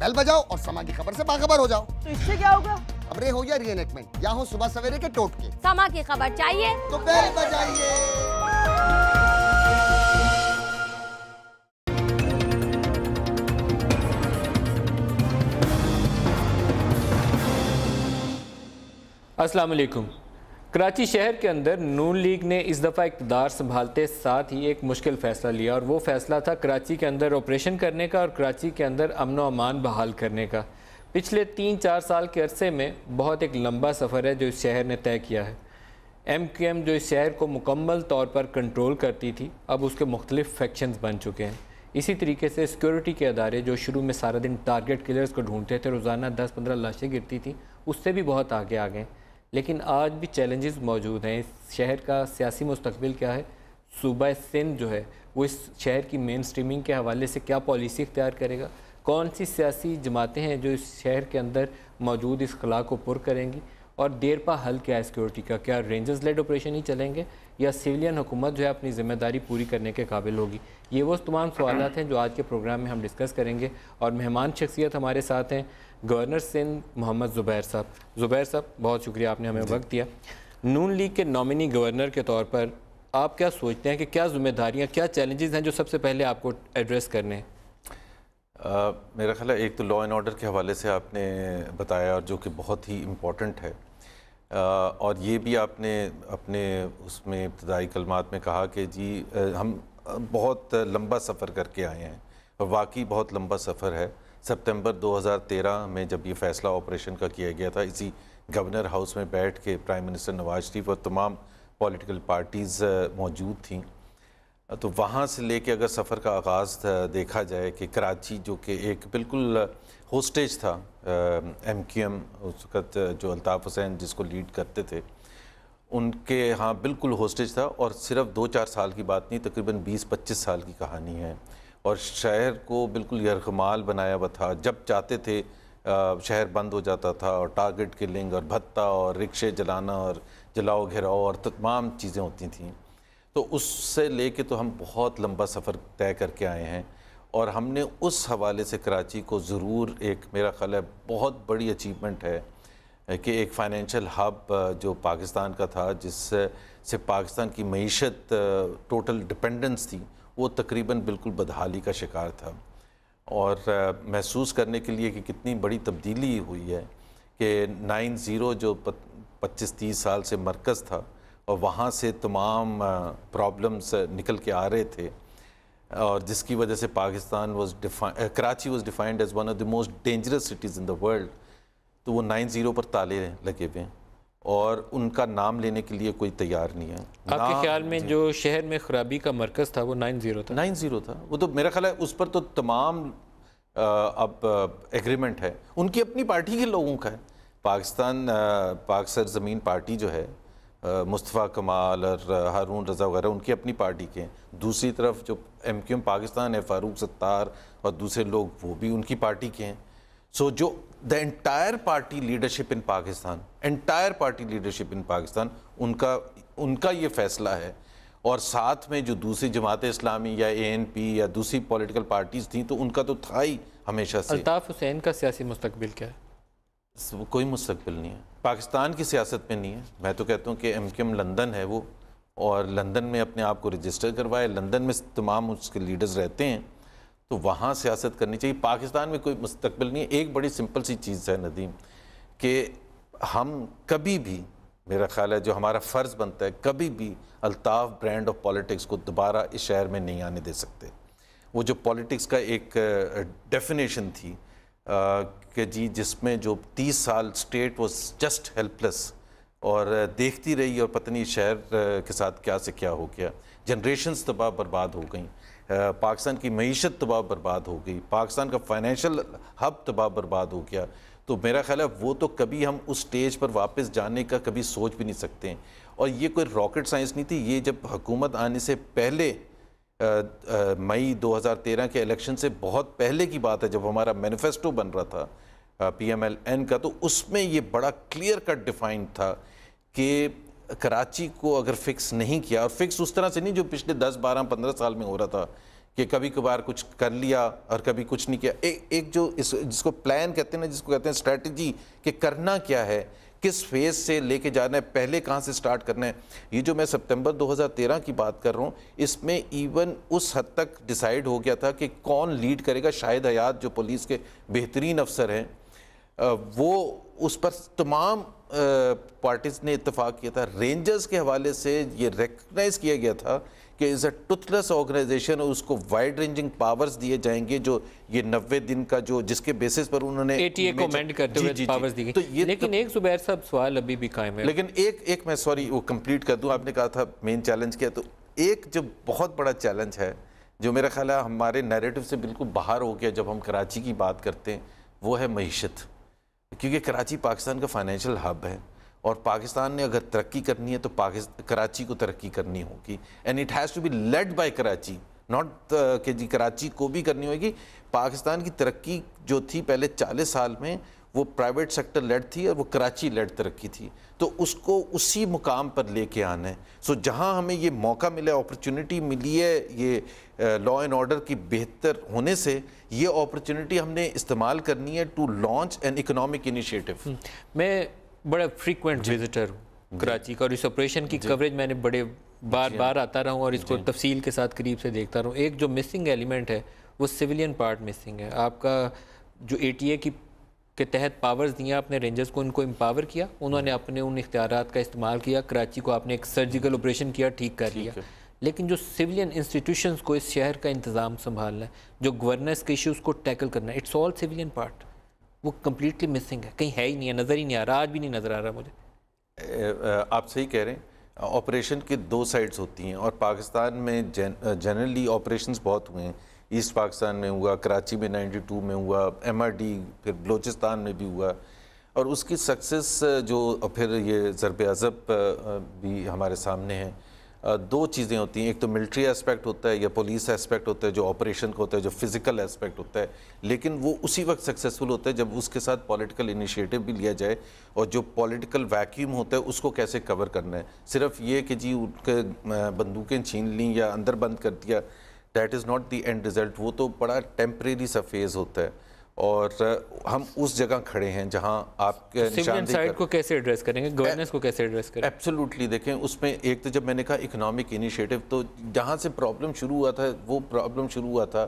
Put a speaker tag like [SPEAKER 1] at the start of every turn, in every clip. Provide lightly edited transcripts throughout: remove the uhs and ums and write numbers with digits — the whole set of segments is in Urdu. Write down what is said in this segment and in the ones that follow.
[SPEAKER 1] بیل بجاؤ اور سما کی خبر سے باخبر ہو جاؤ۔
[SPEAKER 2] تو اس سے کیا ہوگا؟
[SPEAKER 1] خبریں ہو یا ری انیکٹمنٹ یا ہو صبح سویرے کے ٹوٹکے،
[SPEAKER 3] سما کی خبر چاہیے
[SPEAKER 1] تو بیل بجائیے۔
[SPEAKER 4] السلام علیکم۔ کراچی شہر کے اندر نون لیگ نے اس دفعہ اقتدار سنبھالتے ساتھ ہی ایک مشکل فیصلہ لیا، اور وہ فیصلہ تھا کراچی کے اندر آپریشن کرنے کا اور کراچی کے اندر امن و امان بحال کرنے کا۔ پچھلے 3-4 سال کے عرصے میں بہت ایک لمبا سفر ہے جو اس شہر نے طے کیا ہے۔ MQM جو اس شہر کو مکمل طور پر کنٹرول کرتی تھی، اب اس کے مختلف فیکشنز بن چکے ہیں۔ اسی طریقے سے سیکیورٹی کے ادارے جو شروع میں سارا دن ٹارگٹ کلرز کو ڈھونڈتے تھے، روزانہ 10-15 لاشیں گرتی تھیں، اس سے بھی بہت آگے آ گئے۔ لیکن آج بھی چیلنجز موجود ہیں۔ اس شہر کا سیاسی مستقبل کیا ہے؟ صوبہ سندھ جو ہے وہ اس شہر کی مین سٹریمنگ کے حوالے سے کیا پالیسی اختیار کرے گا؟ کون سی سیاسی جماعتیں ہیں جو اس شہر کے اندر موجود اس خلا کو پر کریں گی؟ اور دیر پا حل کیا ہے سیکیورٹی کا؟ کیا رینجرز لیڈ آپریشن ہی چلیں گے یا سویلین حکومت جو ہے اپنی ذمہ داری پوری کرنے کے قابل ہوگی؟ یہ وہ تمام سوالات ہیں جو آج کے پروگرام میں ہم ڈسکس کریں گے، اور مہمان شخصیت ہمارے ساتھ ہیں گورنر سندھ محمد زبیر صاحب۔ زبیر صاحب بہت شکریہ، آپ نے ہمیں وقت دیا۔ نون لیگ کے نامنی گورنر کے طور پر آپ کیا سوچتے ہیں کہ کیا ذمہ داریاں، کیا چیلنجز ہیں جو سب سے پہلے آپ کو ایڈریس کرنے ہیں؟
[SPEAKER 5] میرا خیال ہے ایک تو لا اینڈ آرڈر کے حوالے سے آپ نے بتایا جو کہ بہت ہی امپورٹنٹ ہے، اور یہ بھی آپ نے اپنے اس میں ابتدائی کلمات میں کہا کہ جی ہم بہت لمبا سفر کر کے آئے ہیں، اور واقعی بہت لمبا سفر ہے۔ سپتمبر 2013 میں جب یہ فیصلہ آپریشن کا کیا گیا تھا، اسی گورنر ہاؤس میں بیٹھ کے پرائم منسٹر نواز شریف اور تمام پولیٹیکل پارٹیز موجود تھیں، تو وہاں سے لے کے اگر سفر کا آغاز دیکھا جائے کہ کراچی جو کہ ایک بالکل ہوسٹیج تھا، MQM اس وقت جو الطاف حسین جس کو لیڈ کرتے تھے، ان کے ہاں بالکل ہوسٹیج تھا، اور صرف 2-4 سال کی بات نہیں، تقریباً 20-25 سال کی کہانی ہے، اور شہر کو بالکل یرغمال بنایا ہوا تھا۔ جب چاہتے تھے شہر بند ہو جاتا تھا، اور ٹارگٹ کلنگ اور بھتہ اور رکشے جلانا اور جلاؤ گھیراؤ اور تمام چیزیں ہوتی تھیں۔ تو اس سے لے کے تو ہم بہت لمبا سفر طے کر کے آئے ہیں، اور ہم نے اس حوالے سے کراچی کو ضرور ایک میرا خیال ہے بہت بڑی اچیومنٹ ہے کہ ایک فائنینشیل ہب جو پاکستان کا تھا، جس سے پاکستان کی معیشت ٹوٹل ڈپینڈنس تھی، وہ تقریباً بالکل بدحالی کا شکار تھا، اور محسوس کرنے کے لیے کہ کتنی بڑی تبدیلی ہوئی ہے کہ 9-0 جو 25-30 سال سے مرکز تھا، اور وہاں سے تمام پرابلمز نکل کے آ رہے تھے، اور جس کی وجہ سے Pakistan Karachi was defined as one of the most dangerous cities in the world, تو وہ 9-0 پر تالے لگے ہوئے ہیں، اور ان کا نام لینے کے لیے کوئی تیار نہیں ہے۔
[SPEAKER 4] آپ کے خیال میں جو شہر میں خرابی کا مرکز تھا وہ 9-0 تھا؟
[SPEAKER 5] 9-0 تھا، وہ تو میرا خیال ہے اس پر تو تمام اب ایگریمنٹ ہے، ان کی اپنی پارٹی کے لوگوں کا ہے۔ پاکستان پاک سرزمین پارٹی جو ہے، مصطفیٰ کمال اور ہارون رضا وغیرہ ان کی اپنی پارٹی کے ہیں، دوسری طرف جو MQM پاکستان ہے، فاروق ستار اور دوسرے لوگ وہ بھی ان کی پارٹی کے ہیں۔ سو جو the entire party leadership in Pakistan, ان کا یہ فیصلہ ہے، اور ساتھ میں جو دوسری جماعت اسلامی یا ANP یا دوسری پولیٹیکل پارٹیز تھیں تو ان کا تو تھا ہی ہمیشہ سے۔
[SPEAKER 4] الطاف حسین کا سیاسی مستقبل کیا ہے؟
[SPEAKER 5] کوئی مستقبل نہیں ہے، پاکستان کی سیاست میں نہیں ہے۔ میں تو کہتا ہوں کہ MQM لندن ہے وہ، اور لندن میں اپنے آپ کو رجسٹر کروائے، لندن میں تمام اس کے لیڈرز رہتے ہیں، تو وہاں سیاست کرنی چاہیے۔ پاکستان میں کوئی مستقبل نہیں ہے۔ ایک بڑی سمپل سی چیز ہے ندیم، کہ ہم کبھی بھی، میرا خیال ہے جو ہمارا فرض بنتا ہے، کبھی بھی الطاف برانڈ آف پالیٹکس کو دوبارہ اس شہر میں نہیں آنے دے سکتے۔ وہ جو پالیٹکس کا ایک ڈیفینیشن تھی کہ جی جس میں جو 30 سال اسٹیٹ واز جسٹ ہیلپ لیس، اور دیکھتی رہی، اور پتہ نہیں شہر کے ساتھ کیا سے کیا ہو گیا، جنریشنز تباہ برباد ہو گئیں، پاکستان کی معیشت تباہ برباد ہو گئی، پاکستان کا فائنینشیل ہب تباہ برباد ہو گیا، تو میرا خیال ہے وہ تو کبھی ہم اس سٹیج پر واپس جانے کا کبھی سوچ بھی نہیں سکتے ہیں۔ اور یہ کوئی راکٹ سائنس نہیں تھی، یہ جب حکومت آنے سے پہلے مئی 2013 کے الیکشن سے بہت پہلے کی بات ہے، جب ہمارا مینیفیسٹو بن رہا تھا PMLN کا، تو اس میں یہ بڑا کلیئر کٹ ڈیفائن تھا کہ کراچی کو اگر فکس نہیں کیا، اور فکس اس طرح سے نہیں جو پچھلے 10 12 15 سال میں ہو رہا تھا کہ کبھی کبھار کچھ کر لیا اور کبھی کچھ نہیں کیا. ایک جو جس کو پلان کہتے ہیں نا، جس کو کہتے ہیں اسٹریٹجی کہ کرنا کیا ہے، کس فیز سے لے کے جانا ہے، پہلے کہاں سے سٹارٹ کرنا ہے. یہ جو میں سپتمبر 2013 کی بات کر رہا ہوں، اس میں ایون اس حد تک ڈیسائیڈ ہو گیا تھا کہ کون لیڈ کرے گا. شاہد حیات جو پولیس کے بہترین افسر ہیں، وہ اس پر تمام پارٹیز نے اتفاق کیا تھا. رینجرز کے حوالے سے یہ ریکگنائز کیا گیا تھا کہ از اے ٹوتھلیس آرگنائزیشن، اور اس کو وائڈ رینجنگ پاورز دیے جائیں گے، جو یہ 90 دن کا جو جس کے بیسس پر انہوں نے
[SPEAKER 4] ATA کو امینڈ کرتے ہوئے پاورز دی گئی. لیکن ایک زبیر صاحب سوال ابھی بھی قائم ہے.
[SPEAKER 5] لیکن ایک میں سوری وہ کمپلیٹ کر دوں. آپ نے کہا تھا مین چیلنج کیا، تو ایک جو بہت بڑا چیلنج ہے جو میرا خیال ہے ہمارے نیریٹو سے بالکل باہر ہو گیا جب ہم کراچی کی بات کرتے ہیں، وہ ہے معیشت. کیونکہ کراچی پاکستان کا فائنینشیل ہب ہے، اور پاکستان نے اگر ترقی کرنی ہے تو کراچی کو ترقی کرنی ہوگی. And it has to be led by Karachi, not کہ جی کراچی کو بھی کرنی ہوگی. پاکستان کی ترقی جو تھی پہلے 40 سال میں، وہ پرائیویٹ سیکٹر لیڈ تھی اور وہ کراچی لیڈ ترقی تھی. تو اس کو اسی مقام پر لے کے آنا ہے. سو جہاں ہمیں یہ موقع ملا ہے، اپرچونٹی ملی ہے یہ لا اینڈ آرڈر کی بہتر ہونے سے، یہ اپرچونٹی ہم نے استعمال کرنی ہے to launch an economic initiative.
[SPEAKER 4] میں بڑا فریکوینٹ وزٹر ہوں کراچی کا، اور اس آپریشن کی کوریج میں نے بڑے بار آتا رہا ہوں اور اس کو تفصیل کے ساتھ قریب سے دیکھتا رہا ہوں. ایک جو مسنگ ایلیمنٹ ہے وہ سویلین پارٹ مسنگ ہے. آپ کا جو ATA کے تحت پاورز دیا آپ نے رینجرز کو، ان کو امپاور کیا، انہوں نے اپنے ان اختیارات کا استعمال کیا. کراچی کو آپ نے ایک سرجیکل آپریشن کیا، ٹھیک کر لیا. لیکن جو سویلین انسٹیٹیوشنز کو اس شہر کا انتظام سنبھالنا ہے، جو گورننس کے ایشوز کو ٹیکل کرنا ہے، اٹس آل سویلین پارٹ. وہ کمپلیٹلی مسنگ ہے، کہیں ہے ہی نہیں ہے، نظر ہی نہیں آ رہا، آج بھی نہیں نظر آ رہا مجھے.
[SPEAKER 5] آپ صحیح کہہ رہے ہیں. آپریشن کے دو سائڈز ہوتی ہیں، اور پاکستان میں جنرلی آپریشنز بہت ہوئے ہیں. ایسٹ پاکستان میں ہوا، کراچی میں 92 میں ہوا، MRD پھر بلوچستان میں بھی ہوا، اور اس کی سکسس جو پھر یہ ضرب عضب بھی ہمارے سامنے ہیں. دو چیزیں ہوتی ہیں، ایک تو ملٹری ایسپیکٹ ہوتا ہے یا پولیس ایسپیکٹ ہوتا ہے جو آپریشن کا ہوتا ہے، جو فزیکل ایسپیکٹ ہوتا ہے، لیکن وہ اسی وقت سکسیسفل ہوتا ہے جب اس کے ساتھ پولیٹیکل انیشیٹو بھی لیا جائے، اور جو پولیٹیکل ویکیوم ہوتا ہے اس کو کیسے کور کرنا ہے. صرف یہ کہ جی ان کے بندوقیں چھین لیں یا اندر بند کر دیا، that is not the end result. وہ تو بڑا ٹیمپریری سا فیز ہوتا ہے، اور ہم اس جگہ کھڑے ہیں جہاں آپ کے
[SPEAKER 4] سویلین سائڈ کو کیسے ایڈریس کریں گے، گورننس کو کیسے ایڈریس کریں گے؟
[SPEAKER 5] ایبسولوٹلی. دیکھیں اس میں ایک تو جب میں نے کہا اکنامک انیشیٹو، تو جہاں سے پرابلم شروع ہوا تھا وہ پرابلم شروع ہوا تھا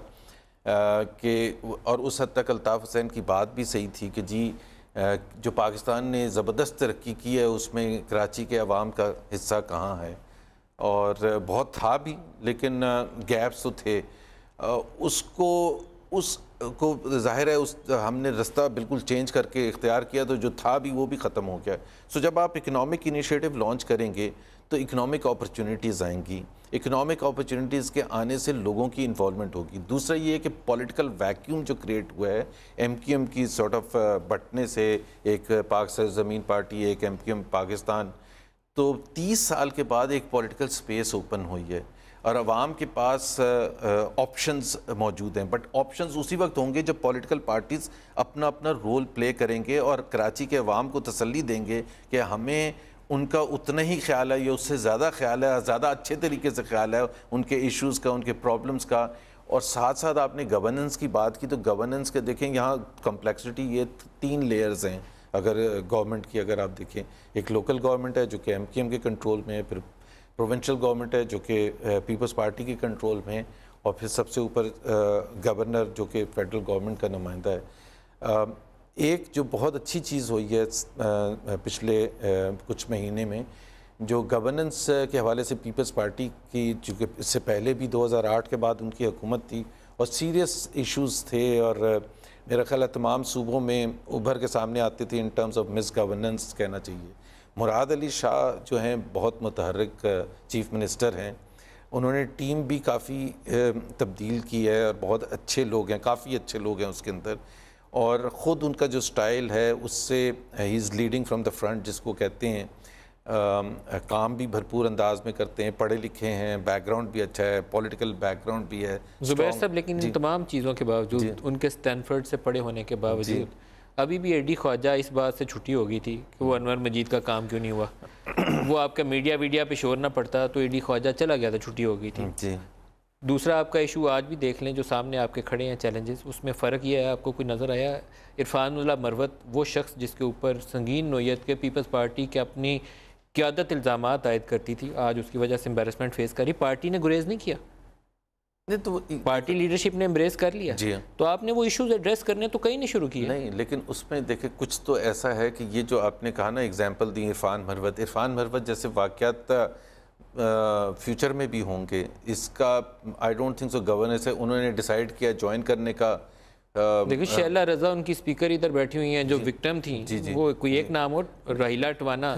[SPEAKER 5] کہ، اور اس حد تک الطاف حسین کی بات بھی صحیح تھی کہ جی جو پاکستان نے زبردست ترقی کی ہے اس میں کراچی کے عوام کا حصہ کہاں ہے، اور بہت تھا بھی لیکن گیپس تو تھے. اس کو ظاہر ہے ہم نے رستہ بالکل چینج کر کے اختیار کیا، تو جو تھا بھی وہ بھی ختم ہو گیا. سو جب آپ اکنامک انیشیٹو لانچ کریں گے تو اکنامک اپرچونیٹیز آئیں گی. اکنامک اپرچونیٹیز کے آنے سے لوگوں کی انوالومنٹ ہوگی. دوسرا یہ ہے کہ پولیٹیکل ویکیوم جو کریٹ ہوا ہے MQM کی سارٹ آف بٹنے سے، ایک پاک سرزمین پارٹی، ایک MQM پاکستان، تو 30 سال کے بعد ایک پولیٹیکل سپیس اوپن ہوئی ہے اور عوام کے پاس آپشنز موجود ہیں. بٹ آپشنز اسی وقت ہوں گے جب پولیٹیکل پارٹیز اپنا اپنا رول پلے کریں گے اور کراچی کے عوام کو تسلی دیں گے کہ ہمیں ان کا اتنا ہی خیال ہے یا اس سے زیادہ خیال ہے، زیادہ اچھے طریقے سے خیال ہے ان کے ایشوز کا، ان کے پرابلمز کا. اور ساتھ ساتھ آپ نے گورننس کی بات کی، تو گورننس کے دیکھیں یہاں کمپلیکسٹی یہ 3 لیئرز ہیں. اگر گورنمنٹ کی اگر آپ دیکھیں، ایک لوکل گورنمنٹ ہے جو کہ MQM کے کنٹرول میں ہے، پھر پروونشل گورنمنٹ ہے جو کہ پیپلز پارٹی کے کنٹرول میں ہے، اور پھر سب سے اوپر گورنر جو کہ فیڈرل گورنمنٹ کا نمائندہ ہے. ایک جو بہت اچھی چیز ہوئی ہے پچھلے کچھ مہینے میں، جو گورننس کے حوالے سے پیپلز پارٹی کی، چونکہ اس سے پہلے بھی 2008 کے بعد ان کی حکومت تھی اور سیریس ایشوز تھے، اور میرا خیال ہے تمام صوبوں میں ابھر کے سامنے آتے تھے in terms of miss governance کہنا چاہیے. مراد علی شاہ جو ہیں بہت متحرک چیف منسٹر ہیں، انہوں نے ٹیم بھی کافی تبدیل کی ہے اور بہت اچھے لوگ ہیں، کافی اچھے لوگ ہیں اس کے اندر، اور خود ان کا جو سٹائل ہے اس سے ہی is leading from the front جس کو کہتے ہیں. کام بھی بھرپور انداز میں کرتے ہیں، پڑھے لکھے ہیں، بیک گراؤنڈ بھی اچھا ہے، پولیٹیکل بیک گراؤنڈ بھی ہے.
[SPEAKER 4] زبیر صاحب لیکن ان تمام چیزوں کے باوجود، ان کے اسٹینفرڈ سے پڑھے ہونے کے باوجود، ابھی بھی AD خواجہ اس بات سے چھٹی ہو گئی تھی کہ وہ انور مجید کا کام کیوں نہیں ہوا. وہ آپ کا میڈیا پہ شور نہ پڑتا تو AD خواجہ چلا گیا تھا، چھٹی ہو گئی تھی. دوسرا آپ کا ایشو آج بھی دیکھ لیں جو سامنے آپ کے کھڑے ہیں چیلنجز، اس میں فرق یہ ہے آپ کو کوئی نظر آیا عرفان اللہ مروت وہ شخص جس کے اوپر سنگین نوعیت کے پیپلز پارٹی کے اپنی قیادت الزامات عائد کرتی تھی، آج اس کی وجہ سے امبیرسمنٹ فیس کری، پارٹی نے گریز نہیں کیا،
[SPEAKER 5] نہیں تو
[SPEAKER 4] پارٹی لیڈرشپ نے امبریس کر لیا،
[SPEAKER 5] جی ہاں،
[SPEAKER 4] تو آپ نے وہ ایشوز ایڈریس کرنے تو کئی نہیں شروع کیے.
[SPEAKER 5] نہیں لیکن اس میں دیکھیں کچھ تو ایسا ہے کہ یہ جو آپ نے کہا نا اگزامپل دی عرفان مروت جیسے واقعات فیوچر میں بھی ہوں گے، اس کا I don't think so governor سے انہوں نے ڈیسائیڈ کیا جوائن کرنے کا.
[SPEAKER 4] دیکھیں شیلا رضا ان کی اسپیکر ادھر بیٹھی ہوئی ہیں جو وکٹم تھیں، وہ کوئی ایک نام ہو، راہیلا ٹوانا،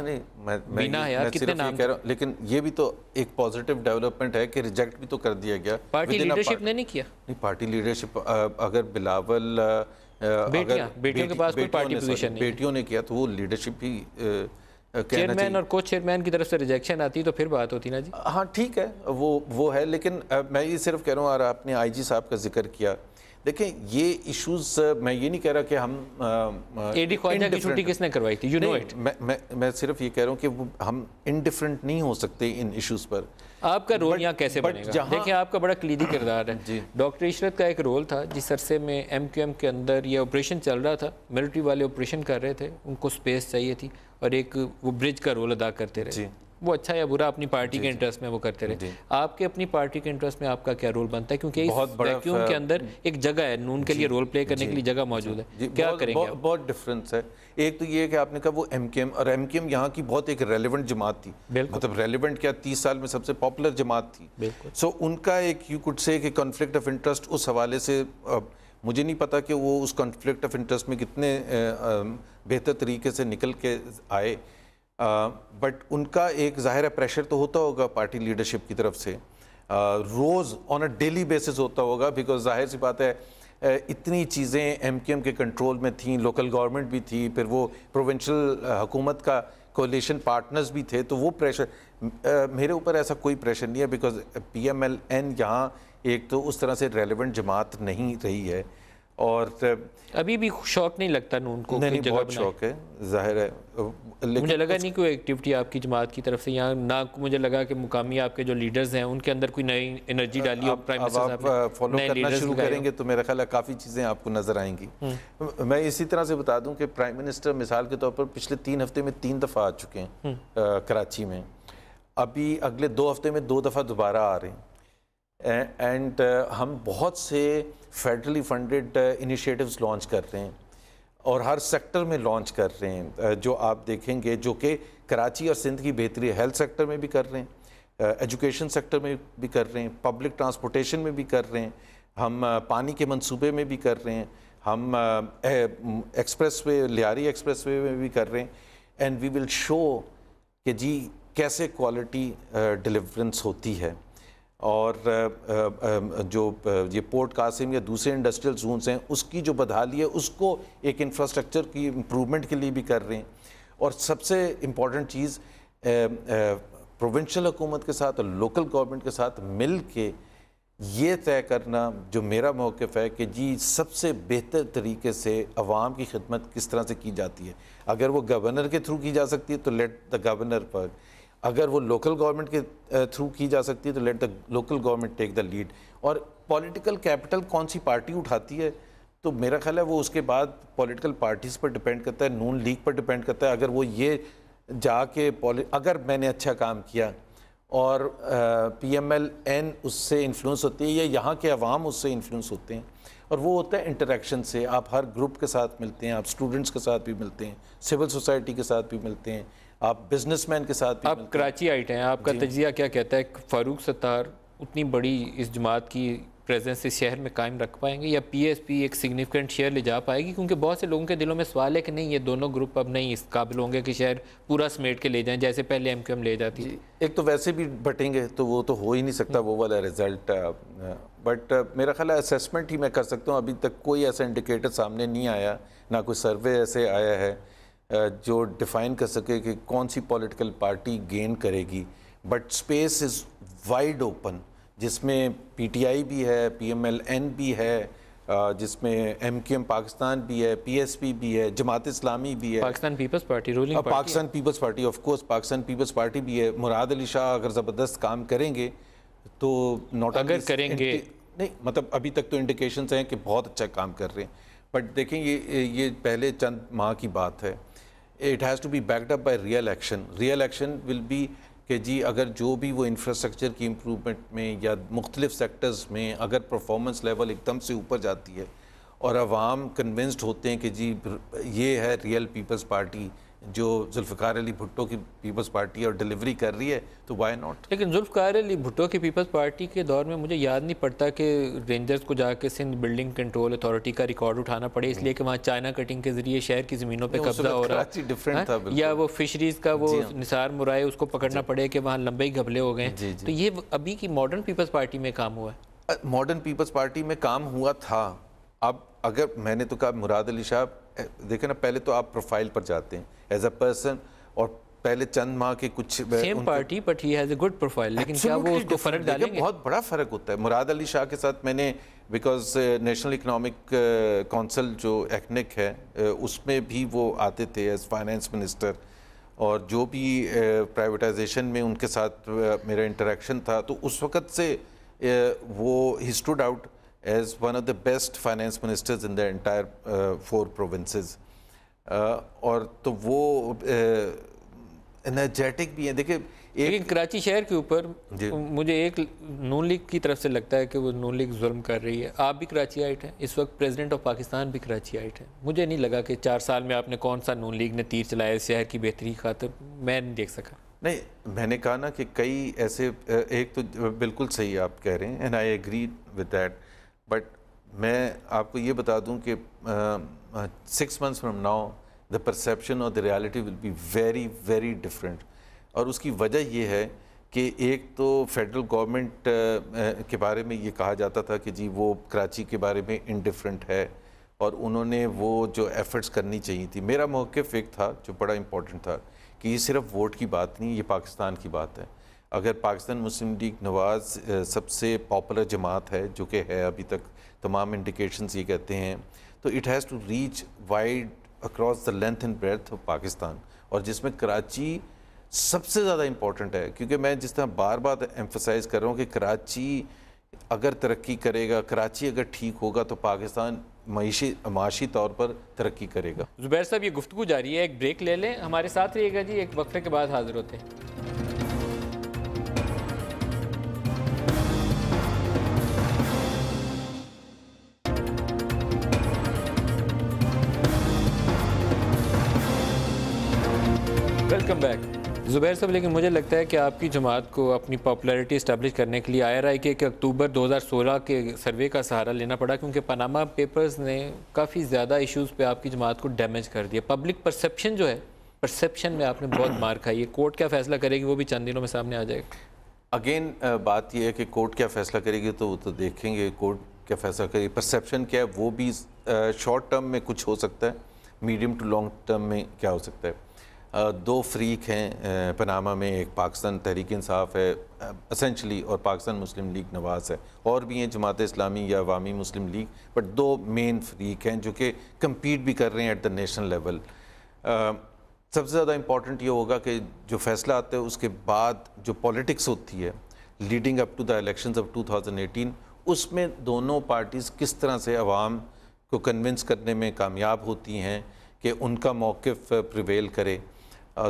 [SPEAKER 4] بینا حیات، کتنے نام
[SPEAKER 5] کہہ رہا ہوں. لیکن یہ بھی تو ایک پازیٹیو ڈیولپمنٹ ہے کہ ریجیکٹ بھی تو کر دیا گیا.
[SPEAKER 4] پارٹی لیڈرشپ نے نہیں کیا.
[SPEAKER 5] نہیں پارٹی لیڈرشپ اگر بلاول
[SPEAKER 4] بیٹیوں کے پاس کوئی پارٹی پوزیشن نہیں،
[SPEAKER 5] بیٹیوں نے کیا تو وہ لیڈرشپ ہی
[SPEAKER 4] چیئرمین اور کو چیئرمین کی طرف سے ریجیکشن آتی تو پھر بات ہوتی نا جی.
[SPEAKER 5] ہاں ٹھیک ہے وہ ہے، لیکن میں یہ صرف کہہ رہا ہوں، اور آپ نے آئی جی صاحب کا ذکر کیا، دیکھیں یہ ایشوز میں یہ نہیں کہہ رہا کہ ہم
[SPEAKER 4] اے ڈی خواجہ کی چھٹی کس نے کروائی تھی، یو نو اٹ.
[SPEAKER 5] میں صرف یہ کہہ رہا ہوں کہ ہم انڈیفرنٹ نہیں ہو سکتے ان ایشوز پر.
[SPEAKER 4] آپ کا رول یہاں کیسے بنے گا؟ دیکھیں آپ کا بڑا کلیدی کردار ہے. ڈاکٹر عشرت کا ایک رول تھا جس عرصے میں ایم کیو ایم کے اندر یہ آپریشن چل رہا تھا، ملٹری والے آپریشن کر رہے تھے، ان کو سپیس چاہیے تھی اور ایک وہ برج کا رول ادا کرتے رہے. وہ اچھا یا برا اپنی پارٹی کے انٹرسٹ میں وہ کرتے رہے. آپ کے اپنی پارٹی کے انٹرسٹ میں آپ کا کیا رول بنتا ہے؟ کیونکہ اس ویکیوم کے اندر ایک جگہ ہے، نون کے لیے رول پلے کرنے کے لیے جگہ موجود ہے. کیا کریں گے؟
[SPEAKER 5] بہت ڈفرینس ہے. ایک تو یہ ہے کہ آپ نے کہا وہ ایم کیو ایم، اور ایم کیو ایم یہاں کی بہت ایک ریلیونٹ جماعت تھی، مطلب ریلیونٹ کیا 30 سال میں سب سے پاپولر جماعت تھی. سو ان کا ایک یو کوڈ سے کہ کنفلکٹ آف انٹرسٹ اس حوالے سے مجھے نہیں پتا کہ وہ اس کنفلکٹ آف انٹرسٹ میں کتنے بہتر طریقے سے نکل کے آئے، بٹ ان کا ایک ظاہر پریشر تو ہوتا ہوگا پارٹی لیڈرشپ کی طرف سے، روز آن اے ڈیلی بیسس ہوتا ہوگا، بیکاز ظاہر سی بات ہے اتنی چیزیں ایم کیو ایم کے کنٹرول میں تھیں، لوکل گورنمنٹ بھی تھی، پھر وہ پروونشل حکومت کا کولیشن پارٹنرز بھی تھے، تو وہ پریشر میرے اوپر ایسا کوئی پریشر نہیں ہے، because P M L N یہاں ایک تو اس طرح سے ریلیونٹ جماعت نہیں رہی ہے، اور
[SPEAKER 4] ابھی بھی شوق نہیں لگتا نون کو.
[SPEAKER 5] نہیں بہت شوق ہے ظاہر ہے.
[SPEAKER 4] مجھے لگا نہیں کوئی ایکٹیویٹی آپ کی جماعت کی طرف سے یہاں، نہ مجھے لگا کہ مقامی آپ کے جو لیڈرز ہیں ان کے اندر کوئی نئی انرجی ڈالی ہو. پرائم منسٹر صاحب
[SPEAKER 5] آپ فالو کرنا شروع کریں گے تو میرا خیال ہے کافی چیزیں آپ کو نظر آئیں گی. میں اسی طرح سے بتا دوں کہ پرائم منسٹر مثال کے طور پر پچھلے 3 ہفتے میں 3 دفعہ آ چکے ہیں کراچی میں، ابھی اگلے 2 ہفتے میں 2 دفعہ دوبارہ آ رہے ہیں. اینڈ ہم بہت سے فیڈرلی فنڈڈ انیشیٹوز لانچ کر رہے ہیں اور ہر سیکٹر میں لانچ کر رہے ہیں، جو آپ دیکھیں گے جو کہ کراچی اور سندھ کی بہتری، ہیلتھ سیکٹر میں بھی کر رہے ہیں، ایجوکیشن سیکٹر میں بھی کر رہے ہیں، پبلک ٹرانسپورٹیشن میں بھی کر رہے ہیں، ہم پانی کے منصوبے میں بھی کر رہے ہیں، ہم express way, Lyari express way میں بھی کر رہے ہیں. اینڈ وی ول شو کہ جی کیسے کوالٹی ڈیلیورنس ہوتی ہے. اور جو یہ پورٹ قاسم یا دوسرے انڈسٹریل زونز ہیں اس کی جو بدحالی ہے اس کو ایک انفراسٹرکچر کی امپرومنٹ کے لیے بھی کر رہے ہیں. اور سب سے امپورٹنٹ چیز پروونشل حکومت کے ساتھ اور لوکل گورنمنٹ کے ساتھ مل کے یہ طے کرنا جو میرا موقف ہے کہ جی سب سے بہتر طریقے سے عوام کی خدمت کس طرح سے کی جاتی ہے. اگر وہ گورنر کے تھرو کی جا سکتی ہے تو لیٹ دا گورنر پر، اگر وہ لوکل گورنمنٹ کے تھرو کی جا سکتی ہے تو let the local government take the lead. اور پولیٹیکل کیپٹل کون سی پارٹی اٹھاتی ہے تو میرا خیال ہے وہ اس کے بعد پولیٹیکل پارٹیز پر ڈیپینڈ کرتا ہے، نون لیگ پر ڈیپینڈ کرتا ہے. اگر وہ یہ جا کے اگر میں نے اچھا کام کیا اور پی ایم ایل این اس سے انفلوئنس ہوتی ہے یا یہاں کے عوام اس سے انفلوئنس ہوتے ہیں، اور وہ ہوتا ہے انٹریکشن سے. آپ ہر گروپ کے ساتھ ملتے ہیں، آپ اسٹوڈنٹس کے ساتھ بھی ملتے ہیں، سول سوسائٹی کے ساتھ بھی ملتے ہیں، آپ بزنس مین کے ساتھ بھی ملتے ہیں.
[SPEAKER 4] آپ کراچی آئٹ ہیں، آپ کا تجزیہ کیا کہتا ہے؟ فاروق ستار اتنی بڑی اس جماعت کی پریزنس اس شہر میں قائم رکھ پائیں گے یا پی ایس پی ایک سگنیفیکنٹ شیئر لے جا پائے گی؟ کیونکہ بہت سے لوگوں کے دلوں میں سوال ہے کہ نہیں یہ دونوں گروپ اب نہیں اس قابل ہوں گے کہ شہر پورا سمیٹ کے لے جائیں جیسے پہلے ایم کیو ایم لے جاتی تھی.
[SPEAKER 5] ایک تو ویسے بھی بٹیں گے تو وہ تو ہو ہی نہیں سکتا وہ والا رزلٹ. بٹ میرا خیال ہے اسیسمنٹ ہی میں کر سکتا ہوں. ابھی تک کوئی ایسا انڈیکیٹر سامنے نہیں آیا، نہ کوئی سروے ایسے آیا ہے جو ڈیفائن کر سکے کہ کون سی پولیٹیکل پارٹی گین کرے گی. But space is wide open جس میں پی ٹی آئی بھی ہے، پی ایم ایل این بھی ہے، جس میں ایم کیو ایم پاکستان بھی ہے، پی ایس پی بھی ہے، جماعت اسلامی بھی ہے،
[SPEAKER 4] Pakistan Peoples Party ruling party,
[SPEAKER 5] Pakistan Peoples Party of course Pakistan Peoples Party بھی ہے. مراد علی شاہ اگر زبردست کام کریں گے تو ناٹ
[SPEAKER 4] اگر کریں گے
[SPEAKER 5] نہیں مطلب ابھی تک تو انڈیکیشنز ہیں کہ بہت اچھا کام کر رہے ہیں، بٹ دیکھیں یہ پہلے چند ماہ کی بات ہے. It has to be backed up by real action. Real action will be کہ جی اگر جو بھی وہ انفراسٹرکچر کی امپرومنٹ میں یا مختلف سیکٹرز میں اگر پرفارمنس لیول ایک دم سے اوپر جاتی ہے اور عوام کنونسڈ ہوتے ہیں کہ جی یہ ہے ریئل پیپلز پارٹی جو ذوالفقار علی بھٹو کی پیپلز پارٹی اور ڈیلیوری کر رہی ہے، تو وائی ناٹ.
[SPEAKER 4] لیکن ذوالفقار علی بھٹو کی پیپلز پارٹی کے دور میں مجھے یاد نہیں پڑتا کہ رینجرز کو جا کے سندھ بلڈنگ کنٹرول اتھارٹی کا ریکارڈ اٹھانا پڑے اس لیے کہ وہاں چائنا کٹنگ کے ذریعے شہر کی زمینوں پہ قبضہ ہو رہا ہے، یا وہ فشریز کا وہ نثار مرائے اس کو پکڑنا پڑے کہ وہاں لمبے ہی گھبلے ہو گئے. تو یہ ابھی کی ماڈرن پیپلز پارٹی میں کام ہوا ہے.
[SPEAKER 5] ماڈرن پیپلز پارٹی میں کام ہوا تھا. اب اگر میں نے تو کہا مراد علی شاہ دیکھیں نا، پہلے تو آپ پروفائل پر جاتے ہیں ایز اے پرسن، اور پہلے چند ماہ کے کچھ
[SPEAKER 4] same party but he has a good profile, لیکن کیا وہ اس کو فرق ڈالیں گے؟
[SPEAKER 5] بہت بڑا فرق ہوتا ہے. مراد علی شاہ کے ساتھ میں نے بیکاز نیشنل اکنامک کونسل جو ایکنک ہے اس میں بھی وہ آتے تھے ایز فائنینس منسٹر، اور جو بھی پرائیویٹائزیشن میں ان کے ساتھ میرا انٹریکشن تھا تو اس وقت سے وہ ہی stood out as one of the best finance ministers in the entire 4 provinces. اور تو وہ انرجیٹک بھی ہیں. دیکھیں
[SPEAKER 4] لیکن کراچی شہر کے اوپر مجھے ایک نون لیگ کی طرف سے لگتا ہے کہ وہ نون لیگ ظلم کر رہی ہے. آپ بھی کراچی آئٹ ہیں، اس وقت پریزیڈنٹ آف پاکستان بھی کراچی آئٹ ہیں. مجھے نہیں لگا کہ 4 سال میں آپ نے کون سا نون لیگ نے تیر چلایا اس شہر کی بہتری کی خاطر، میں نہیں دیکھ سکا.
[SPEAKER 5] نہیں، میں نے کہا نا کہ کئی ایسے، ایک تو بالکل صحیح آپ کہہ رہے ہیں and I agree with that, but میں آپ کو یہ بتا دوں کہ 6 months from now the perception or the reality will be very very different. اور اس کی وجہ یہ ہے کہ ایک تو فیڈرل گورنمنٹ کے بارے میں یہ کہا جاتا تھا کہ جی وہ کراچی کے بارے میں انڈیفرنٹ ہے، اور انہوں نے وہ جو ایفرٹس کرنی چاہیے تھی. میرا موقف ایک تھا جو بڑا امپورٹنٹ تھا کہ یہ صرف ووٹ کی بات نہیں، یہ پاکستان کی بات ہے. اگر پاکستان مسلم لیگ نواز سب سے پاپولر جماعت ہے، جو کہ ہے ابھی تک تمام انڈیکیشنز یہ کہتے ہیں، تو it has to reach wide across the length and breadth of Pakistan, اور جس میں کراچی سب سے زیادہ امپورٹنٹ ہے. کیونکہ میں جس طرح بار بار ایمفسائز کر رہا ہوں کہ کراچی اگر ترقی کرے گا، کراچی اگر ٹھیک ہوگا تو پاکستان معاشی طور پر ترقی کرے گا.
[SPEAKER 4] زبیر صاحب یہ گفتگو جاری ہے، ایک بریک لے لیں، ہمارے ساتھ رہیے گا جی، ایک وقفے کے بعد حاضر ہوتے ہیں. Welcome back. زبیر صاحب لیکن مجھے لگتا ہے کہ آپ کی جماعت کو اپنی پاپولیرٹی اسٹیبلش کرنے کے لیے IRI کے اکتوبر 2016 کے سروے کا سہارا لینا پڑا، کیونکہ پاناما پیپرز نے کافی زیادہ ایشوز پہ آپ کی جماعت کو ڈیمیج کر دیا. پبلک پرسیپشن جو ہے، پرسیپشن میں آپ نے بہت مار کھائی ہے. کورٹ کیا فیصلہ کرے گی وہ بھی چند دنوں میں سامنے آ جائے گا.
[SPEAKER 5] اگین بات یہ ہے کہ کورٹ کیا فیصلہ کرے گی تو وہ تو دیکھیں گے کورٹ کیا فیصلہ کرے گی. پرسیپشن کیا ہے وہ بھی شارٹ ٹرم میں کچھ ہو سکتا ہے، میڈیم ٹو لانگ ٹرم میں کیا ہو سکتا ہے. 2 فریق ہیں پاناما میں، ایک پاکستان تحریک انصاف ہے اسینشلی، اور پاکستان مسلم لیگ نواز ہے. اور بھی ہیں جماعت اسلامی یا عوامی مسلم لیگ، بٹ 2 مین فریق ہیں جو کہ کمپیٹ بھی کر رہے ہیں ایٹ دا نیشنل لیول. سب سے زیادہ امپورٹنٹ یہ ہوگا کہ جو فیصلہ آتا ہے اس کے بعد جو پولیٹکس ہوتی ہے leading up to the elections of 2018، اس میں دونوں پارٹیز کس طرح سے عوام کو کنونس کرنے میں کامیاب ہوتی ہیں کہ ان کا موقف پریویل کرے.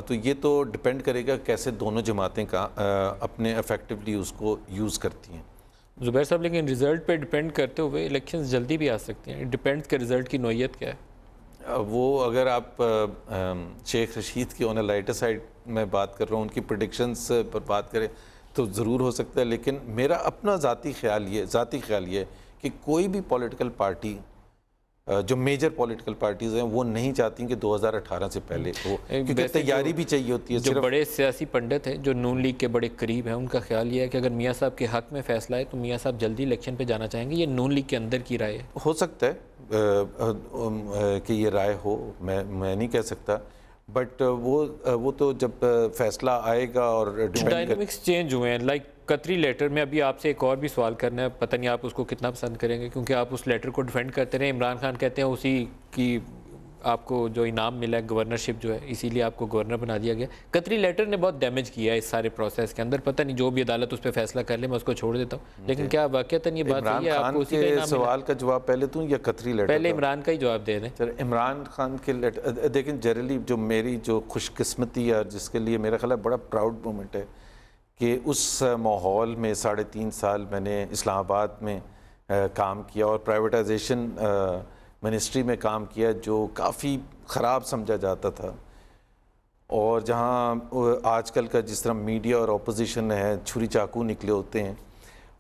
[SPEAKER 5] تو یہ تو ڈپینڈ کرے گا کیسے دونوں جماعتیں کا اپنے افیکٹولی اس کو یوز کرتی ہیں.
[SPEAKER 4] زبیر صاحب لیکن رزلٹ پہ ڈپینڈ کرتے ہوئے الیکشنز جلدی بھی آ سکتی ہیں. ڈپینڈ کے رزلٹ کی نوعیت کیا ہے؟
[SPEAKER 5] وہ اگر آپ شیخ رشید کی آن اے لائٹر سائڈ میں بات کر رہا ہوں، ان کی پریڈکشنز پر بات کریں تو ضرور ہو سکتا ہے. لیکن میرا اپنا ذاتی خیال یہ کہ کوئی بھی پولیٹیکل پارٹی، جو میجر پولیٹیکل پارٹیز ہیں، وہ نہیں چاہتی کہ 2018 سے پہلے ہو، کیونکہ تیاری بھی چاہیے ہوتی ہے.
[SPEAKER 4] جو بڑے سیاسی پنڈت ہیں جو نون لیگ کے بڑے قریب ہیں، ان کا خیال یہ ہے کہ اگر میاں صاحب کے حق میں فیصلہ ہے تو میاں صاحب جلدی الیکشن پہ جانا چاہیں گے. یہ نون لیگ کے اندر کی رائے ہے.
[SPEAKER 5] ہو سکتا ہے کہ یہ رائے ہو، میں نہیں کہہ سکتا، بٹ وہ تو جب فیصلہ آئے گا اور
[SPEAKER 4] ڈائنامکس چینج ہوئے ہیں. لائک قطری لیٹر میں ابھی آپ سے ایک اور بھی سوال کرنا ہے، پتہ نہیں آپ اس کو کتنا پسند کریں گے، کیونکہ آپ اس لیٹر کو ڈیفینڈ کرتے رہے. عمران خان کہتے ہیں اسی کی آپ کو جو انعام ملا ہے گورنرشپ جو ہے اسی لیے آپ کو گورنر بنا دیا گیا. قطری لیٹر نے بہت ڈیمیج کیا ہے اس سارے پروسیس کے اندر. پتہ نہیں جو بھی عدالت اس پہ فیصلہ کر لے میں اس کو چھوڑ دیتا ہوں, لیکن کیا واقعتاً یہ بات صحیح ہے آپ کو اسی کا انعام ملا؟
[SPEAKER 5] سوال کا جواب پہلے دوں یا قطری لیٹر؟
[SPEAKER 4] پہلے عمران کا ہی جواب دے دیں.
[SPEAKER 5] عمران خان کے لیٹر دیکھیں, جنرلی جو میری جو خوش قسمتی ہے جس کے لیے میرا خیال ہے بڑا پراؤڈ مومنٹ ہے کہ اس ماحول میں 3.5 سال میں نے اسلام آباد میں کام کیا اور پرائیویٹائزیشن منسٹری میں کام کیا جو کافی خراب سمجھا جاتا تھا, اور جہاں آج کل کا جس طرح میڈیا اور اپوزیشن ہے چھری چاقو نکلے ہوتے ہیں,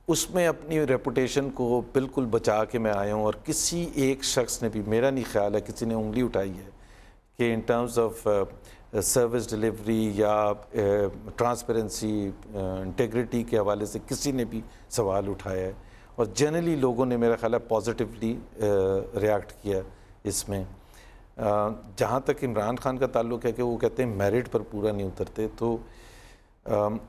[SPEAKER 5] اس میں اپنی ریپوٹیشن کو بالکل بچا کے میں آیا ہوں. اور کسی ایک شخص نے بھی, میرا نہیں خیال ہے کسی نے انگلی اٹھائی ہے کہ in terms of service delivery یا ٹرانسپیرنسی انٹیگریٹی کے حوالے سے کسی نے بھی سوال اٹھایا ہے. اور جنرلی لوگوں نے میرا خیال ہے پازیٹیولی ریاکٹ کیا اس میں. جہاں تک عمران خان کا تعلق ہے کہ وہ کہتے ہیں میرٹ پر پورا نہیں اترتے, تو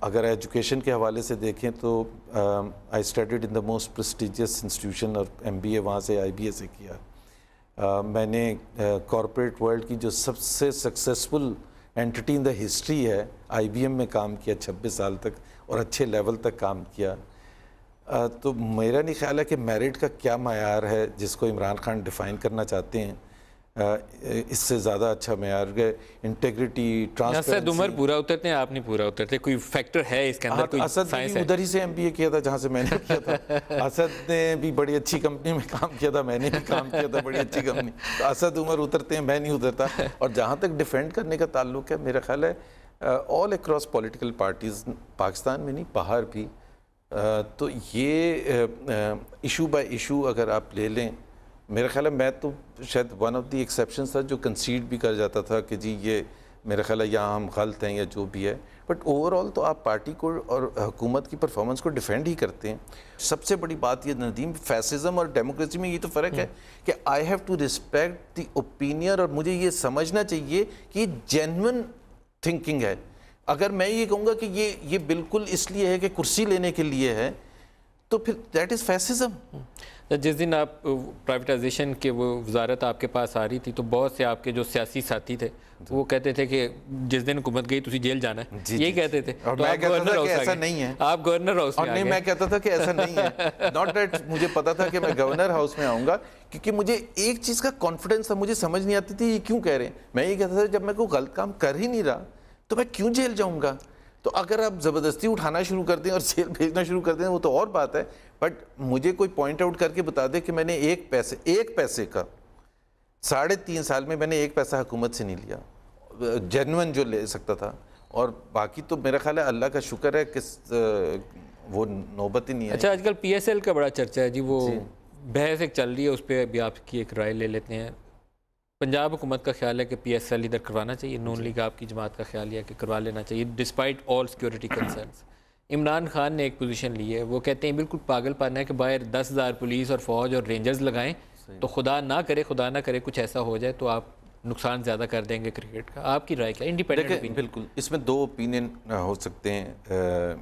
[SPEAKER 5] اگر ایجوکیشن کے حوالے سے دیکھیں تو I studied in the most prestigious institution اور MBA وہاں سے IBA سے کیا. میں نے کارپوریٹ ورلڈ کی جو سب سے successful entity in the history ہے IBM میں کام کیا 26 سال تک اور اچھے لیول تک کام کیا. تو میرا نہیں خیال ہے کہ میرٹ کا کیا معیار ہے جس کو عمران خان ڈیفائن کرنا چاہتے ہیں, اس سے زیادہ اچھا معیار ہے انٹیگریٹی
[SPEAKER 4] اسد عمر پورا اترتے ہیں, آپ نہیں پورا اترتے, کوئی فیکٹر ہے اس کے اندر؟ کوئی
[SPEAKER 5] اسد نے ادھر ہی سے MBA کیا تھا جہاں سے میں نے کیا تھا. اسد نے بھی بڑی اچھی کمپنی میں کام کیا تھا, میں نے بھی کام کیا تھا بڑی اچھی کمپنی. اسد عمر اترتے ہیں, میں نہیں اترتا. اور جہاں تک ڈیفینڈ کرنے کا تعلق ہے, میرا خیال ہے all across political parties Pakistan میں نہیں باہر بھی, تو یہ ایشو بائی ایشو اگر آپ لے لیں, میرا خیال ہے میں تو شاید ون آف دی ایکسیپشنز تھا جو کنسیڈ بھی کر جاتا تھا کہ جی یہ میرا خیال ہے یہاں ہم غلط ہیں یا جو بھی ہے, بٹ اوور آل تو آپ پارٹی کو اور حکومت کی پرفارمنس کو ڈیفینڈ ہی کرتے ہیں. سب سے بڑی بات یہ ندیم, فیسزم اور ڈیموکریسی میں یہ تو فرق ہے کہ I have to respect the opinion, اور مجھے یہ سمجھنا چاہیے کہ یہ جینون تھنکنگ ہے. اگر میں یہ کہوں گا کہ یہ بالکل اس لیے ہے کہ کرسی لینے کے لیے ہے, تو پھر دیٹ از فیسزم.
[SPEAKER 4] جس دن آپ پرائیویٹائزیشن کے وہ وزارت آپ کے پاس آ رہی تھی تو بہت سے آپ کے جو سیاسی ساتھی تھے وہ کہتے تھے کہ جس دن حکومت گئی تسی جیل جانا ہے, یہی کہتے تھے.
[SPEAKER 5] اور میں کہتا تھا کہ ایسا نہیں ہے,
[SPEAKER 4] آپ گورنر ہاؤس میں
[SPEAKER 5] نہیں, میں کہتا تھا کہ ایسا نہیں ہے. ناٹ دیٹ مجھے پتا تھا کہ میں گورنر ہاؤس میں آؤں گا, کیونکہ مجھے ایک چیز کا کانفیڈنس تھا, مجھے سمجھ نہیں آتی تھی یہ کیوں کہہ رہے ہیں. میں یہ کہتا تھا جب میں کوئی غلط کام کر ہی نہیں رہا تو میں کیوں جیل جاؤں گا. تو اگر آپ زبردستی اٹھانا شروع کر دیں اور جیل بھیجنا شروع کر دیں وہ تو اور بات ہے, بٹ مجھے کوئی پوائنٹ آؤٹ کر کے بتا دے کہ میں نے ایک پیسے کا 3.5 سال میں نے 1 پیسہ حکومت سے نہیں لیا جینون جو لے سکتا تھا, اور باقی تو میرا خیال ہے اللہ کا شکر ہے کہ وہ نوبت ہی نہیں ہے.
[SPEAKER 4] اچھا, آج کل PSL کا بڑا چرچا ہے جی, وہ بحث ایک چل رہی ہے, اس پہ ابھی آپ کی ایک رائے لے لیتے ہیں. پنجاب حکومت کا خیال ہے کہ PSL ادھر کروانا چاہیے, نون لیگ آپ کی جماعت کا خیال ہے کہ کروا لینا چاہیے despite all security concerns. Imran Khan نے ایک پوزیشن لی ہے, وہ کہتے ہیں بالکل پاگل پانا ہے کہ باہر 10,000 پولیس اور فوج اور رینجرز لگائیں تو خدا نہ کرے کچھ ایسا ہو جائے تو آپ نقصان زیادہ کر دیں گے کرکٹ کا. آپ کی رائے کیا؟ انڈیپینڈنٹ
[SPEAKER 5] بالکل اس میں 2 اوپینین ہو سکتے ہیں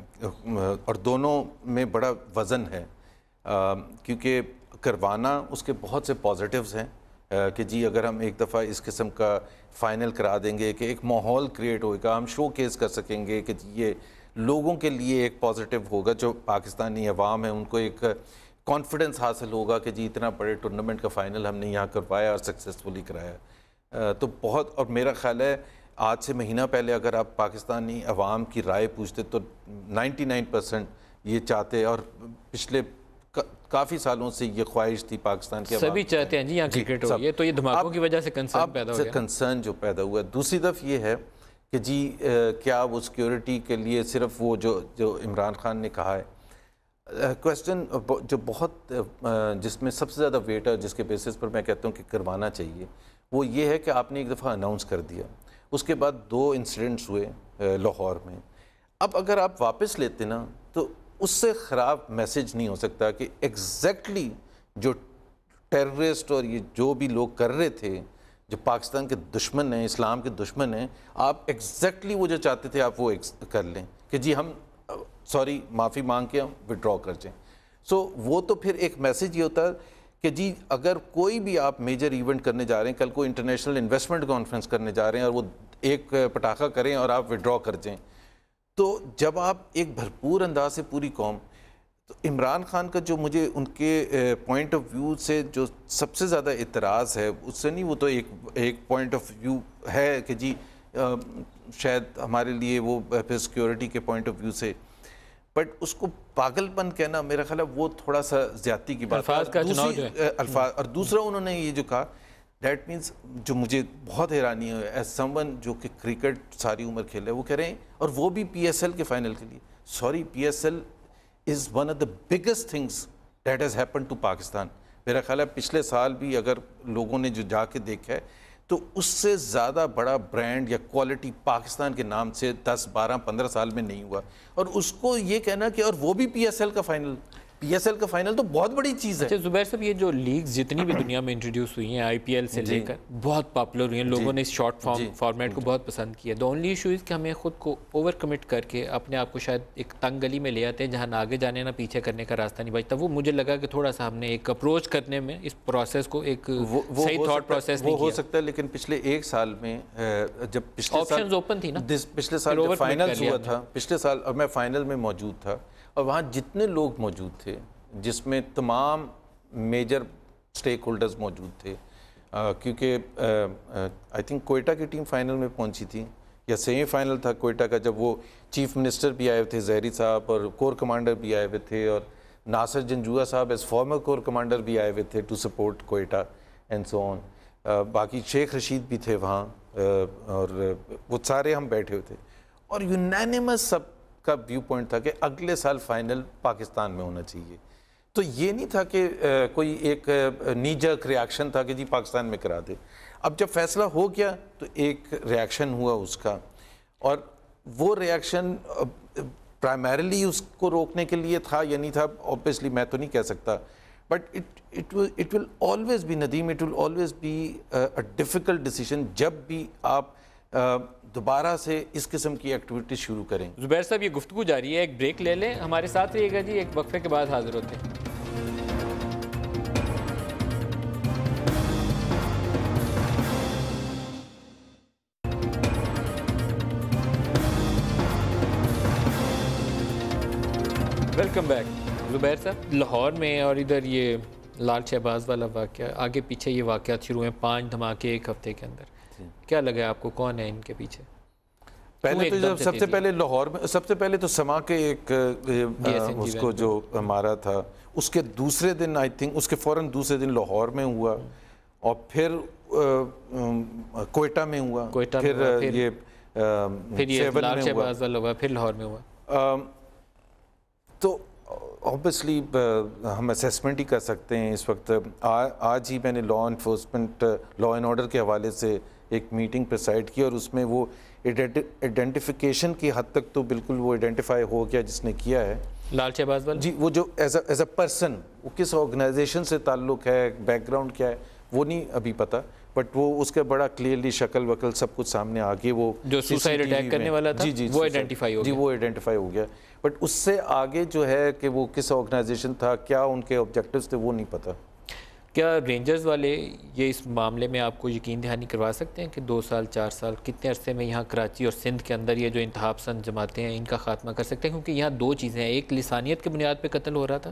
[SPEAKER 5] اور دونوں میں بڑا وزن ہے, کیونکہ کروانا اس کے بہت سے پازیٹیوز ہیں کہ جی اگر ہم ایک دفعہ اس قسم کا فائنل کرا دیں گے کہ ایک ماحول کریٹ ہوگا, ہم شو کیس کر سکیں گے کہ جی یہ لوگوں کے لیے ایک پازیٹیو ہوگا, جو پاکستانی عوام ہے ان کو ایک کانفیڈنس حاصل ہوگا کہ جی اتنا بڑے ٹورنامنٹ کا فائنل ہم نے یہاں کروایا اور سکسیسفلی کرایا. تو بہت, اور میرا خیال ہے آج سے مہینہ پہلے اگر آپ پاکستانی عوام کی رائے پوچھتے تو 99% یہ چاہتے, اور پچھلے کافی سالوں سے یہ خواہش تھی پاکستان کے عوام,
[SPEAKER 4] سبھی چاہتے ہیں جی یہاں کرکٹ ہو. یہ تو یہ دھماکوں کی وجہ سے کنسرن پیدا ہو گیا,
[SPEAKER 5] کنسرن جو پیدا ہوا ہے. دوسری طرف یہ ہے کہ جی کیا وہ سیکیورٹی کے لیے صرف وہ جو عمران خان نے کہا ہے, کویسچن جو بہت جس میں سب سے زیادہ ویٹ ہے, جس کے بیسس پر میں کہتا ہوں کہ کروانا چاہیے, وہ یہ ہے کہ آپ نے ایک دفعہ اناؤنس کر دیا, اس کے بعد 2 انسیڈنٹس ہوئے لاہور میں. اب اگر آپ واپس لیتے نا تو اس سے خراب میسج نہیں ہو سکتا کہ ایگزیکٹلی جو ٹیررسٹ اور یہ جو بھی لوگ کر رہے تھے, جو پاکستان کے دشمن ہیں, اسلام کے دشمن ہیں, آپ ایگزیکٹلی وہ جو چاہتے تھے آپ وہ کر لیں کہ جی ہم معافی مانگ کے ہم وڈرا کر جائیں. سو وہ تو پھر ایک میسج یہ ہوتا ہے کہ جی اگر کوئی بھی آپ میجر ایونٹ کرنے جا رہے ہیں, کل کو انٹرنیشنل انویسٹمنٹ کانفرنس کرنے جا رہے ہیں اور وہ ایک پٹاخہ کریں اور آپ وڈرا کر جائیں, تو جب آپ ایک بھرپور انداز سے پوری قوم, تو عمران خان کا جو مجھے ان کے پوائنٹ آف ویو سے جو سب سے زیادہ اعتراض ہے اس سے نہیں, وہ تو ایک پوائنٹ آف ویو ہے کہ جی شاید ہمارے لیے وہ پھر سیکیورٹی کے پوائنٹ آف ویو سے, بٹ اس کو پاگل پن کہنا میرا خیال ہے وہ تھوڑا سا زیادتی کی بات ہے. الفاظ اور دوسرا انہوں نے یہ جو کہا, دیٹ مینس جو مجھے بہت حیرانی ہے ایز سم ون جو کہ کرکٹ ساری عمر کھیلا ہے, وہ کہہ رہے ہیں اور وہ بھی پی ایس ایل کے فائنل کے لیے. Sorry, P S L is one of the biggest things that has happen to Pakistan. میرا خیال ہے پچھلے سال بھی اگر لوگوں نے جو جا کے دیکھا ہے تو اس سے زیادہ بڑا برانڈ یا کوالٹی پاکستان کے نام سے 10, 12, 15 سال میں نہیں ہوا. اور اس کو یہ کہنا کہ اور وہ بھی پی ایس ایل کا فائنل, پی ایس ایل کا فائنل تو بہت بڑی چیز ہے.
[SPEAKER 4] اچھا زبیر صاحب, یہ جو لیگز جتنی بھی دنیا میں انٹروڈیوس ہوئی ہیں آئی پی ایل سے لے کر بہت پاپولر ہوئی ہیں, لوگوں نے اس شارٹ فارمیٹ کو بہت پسند کیا. دا اونلی ایشو از کہ ہمیں خود کو اوور کمٹ کر کے اپنے آپ کو شاید ایک تنگ گلی میں لے آتے ہیں جہاں نہ آگے جانے نہ پیچھے کرنے کا راستہ نہیں بچتا. وہ مجھے لگا کہ تھوڑا سا ہم نے ایک اپروچ کرنے میں اس پروسیس کو ایک صحیح تھاٹ پروسیس نہیں کیا.
[SPEAKER 5] وہ ہو سکتا ہے, لیکن پچھلے ایک سال میں جب پچھلے
[SPEAKER 4] آپشنز اوپن تھی نا,
[SPEAKER 5] پچھلے سال جب فائنل ہوا تھا, پچھلے سال اور میں فائنل میں موجود تھا, اور وہاں جتنے لوگ موجود تھے جس میں تمام میجر سٹیک ہولڈرز موجود تھے, کیونکہ آئی تھنک کوئٹہ کی ٹیم فائنل میں پہنچی تھی یا سیمی فائنل تھا کوئٹہ کا, جب وہ چیف منسٹر بھی آئے تھے زہری صاحب, اور کور کمانڈر بھی آئے ہوئے تھے, اور ناصر جنجوعہ صاحب ایز فارمر کور کمانڈر بھی آئے ہوئے تھے to support Quetta and so on. باقی شیخ رشید بھی تھے وہاں, اور وہ سارے ہم بیٹھے ہوئے تھے, اور یونینیمس سب کا ویو پوائنٹ تھا کہ اگلے سال فائنل پاکستان میں ہونا چاہیے. تو یہ نہیں تھا کہ کوئی ایک نی جرک ریاکشن تھا کہ جی پاکستان میں کرا دے. اب جب فیصلہ ہو گیا تو ایک ریاکشن ہوا اس کا, اور وہ ریاکشن پرائمریلی اس کو روکنے کے لیے تھا یا نہیں تھا, اوبویسلی میں تو نہیں کہہ سکتا, but it will always be, Nadeem, it will always be a difficult decision جب بھی آپ دوبارہ سے اس قسم کی ایکٹیویٹی شروع کریں.
[SPEAKER 4] زبیر صاحب یہ گفتگو جاری ہے, ایک بریک لے لیں, ہمارے ساتھ رہیے گا جی, ایک وقفے کے بعد حاضر ہوتے ہیں. Welcome back. زبیر صاحب, لاہور میں اور ادھر یہ لال شہباز والا واقعہ, آگے پیچھے یہ واقعات شروع ہیں, 5 دھماکے ایک ہفتے کے اندر, کیا لگا ہے آپ کو, کون ہے ان کے پیچھے؟
[SPEAKER 5] پہلے تو سب سے پہلے لاہور میں, سب سے پہلے تو سما کے ایک اس کو جو مارا تھا, اس کے دوسرے دن آئی تھنک اس کے فوراً دوسرے دن لاہور میں ہوا, اور پھر کوئٹہ میں ہوا, پھر یہ
[SPEAKER 4] لال شہباز والا ہوا, پھر لاہور میں ہوا.
[SPEAKER 5] تو اوبیسلی ہم اسیسمنٹ ہی کر سکتے ہیں اس وقت. آج ہی میں نے law enforcement, law and order کے حوالے سے ایک میٹنگ پریسائڈ کی, اور اس میں وہ ایڈینٹیفیکیشن کی حد تک تو بالکل وہ ایڈینٹیفائی ہو گیا جس نے کیا ہے,
[SPEAKER 4] لال شہباز والا.
[SPEAKER 5] جی, وہ جو ایز اے پرسن, وہ کس آرگنائزیشن سے تعلق ہے, بیک گراؤنڈ کیا ہے, وہ نہیں ابھی پتہ, بٹ وہ اس کا بڑا کلیئرلی شکل وکل سب کچھ سامنے آ گیا. وہ
[SPEAKER 4] جو سوسائڈ اٹیک کرنے والا تھا وہ آئیڈینٹیفائی ہو گیا.
[SPEAKER 5] جی, وہ آئیڈینٹیفائی ہو گیا, بٹ اس سے آگے جو ہے کہ وہ کس آرگنائزیشن تھا, کیا ان کے آبجیکٹیوز تھے, وہ نہیں پتہ.
[SPEAKER 4] کیا رینجرز والے یہ اس معاملے میں آپ کو یقین دہانی کروا سکتے ہیں کہ 2 سال 4 سال کتنے عرصے میں یہاں کراچی اور سندھ کے اندر یہ جو انتہا پسند جماعتیں ہیں ان کا خاتمہ کر سکتے ہیں؟ کیونکہ یہاں 2 چیزیں ہیں, ایک لسانیت کے بنیاد پہ قتل ہو رہا تھا,